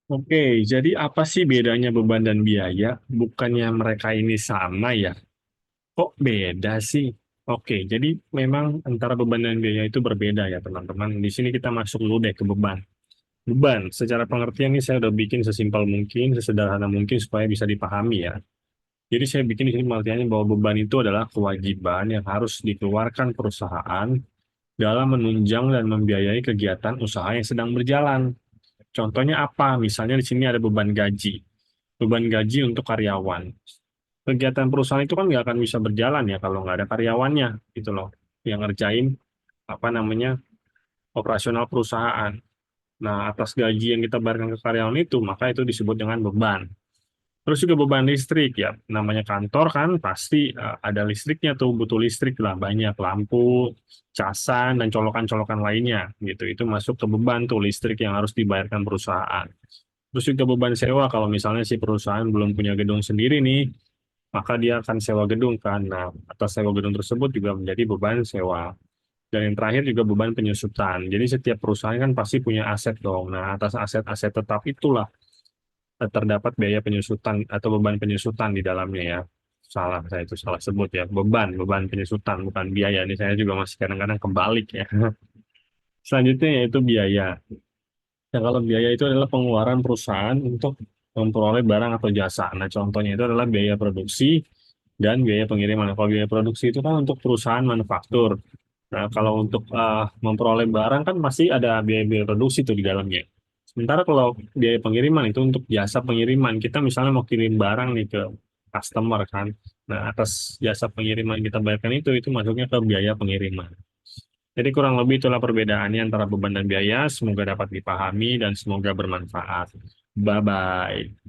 Oke, jadi apa sih bedanya beban dan biaya? Bukannya mereka ini sama ya? Kok beda sih? Oke, jadi memang antara beban dan biaya itu berbeda ya teman-teman. Di sini kita masuk dulu deh ke beban. Beban, secara pengertian ini saya udah bikin sesimpel mungkin, sesederhana mungkin supaya bisa dipahami ya. Jadi saya bikin di sini pengertiannya bahwa beban itu adalah kewajiban yang harus dikeluarkan perusahaan dalam menunjang dan membiayai kegiatan usaha yang sedang berjalan. Contohnya apa? Misalnya di sini ada beban gaji. Beban gaji untuk karyawan. Kegiatan perusahaan itu kan nggak akan bisa berjalan ya kalau nggak ada karyawannya, gitu loh. Yang ngerjain, apa namanya, operasional perusahaan. Nah, atas gaji yang kita bayarkan ke karyawan itu, maka itu disebut dengan beban. Terus juga beban listrik ya, namanya kantor kan pasti ada listriknya tuh, butuh listrik lah, banyak lampu, casan, dan colokan-colokan lainnya gitu. Itu masuk ke beban tuh listrik yang harus dibayarkan perusahaan. Terus juga beban sewa kalau misalnya si perusahaan belum punya gedung sendiri nih, maka dia akan sewa gedung kan. Nah, atas sewa gedung tersebut juga menjadi beban sewa. Dan yang terakhir juga beban penyusutan. Jadi setiap perusahaan kan pasti punya aset dong. Nah, atas aset-aset tetap itulah terdapat biaya penyusutan atau beban penyusutan di dalamnya ya. Salah, saya itu salah sebut ya. Beban penyusutan, bukan biaya. Ini saya juga masih kadang-kadang kebalik ya. Selanjutnya yaitu biaya. Ya, kalau biaya itu adalah pengeluaran perusahaan untuk memperoleh barang atau jasa. Nah, contohnya itu adalah biaya produksi dan biaya pengiriman. Nah, kalau biaya produksi itu kan untuk perusahaan manufaktur. Nah, kalau untuk memperoleh barang kan pasti ada biaya-biaya produksi itu di dalamnya. Sementara kalau biaya pengiriman itu untuk jasa pengiriman. Kita misalnya mau kirim barang nih ke customer kan. Nah, atas jasa pengiriman kita bayarkan itu masuknya ke biaya pengiriman. Jadi kurang lebih itulah perbedaannya antara beban dan biaya. Semoga dapat dipahami dan semoga bermanfaat. Bye-bye.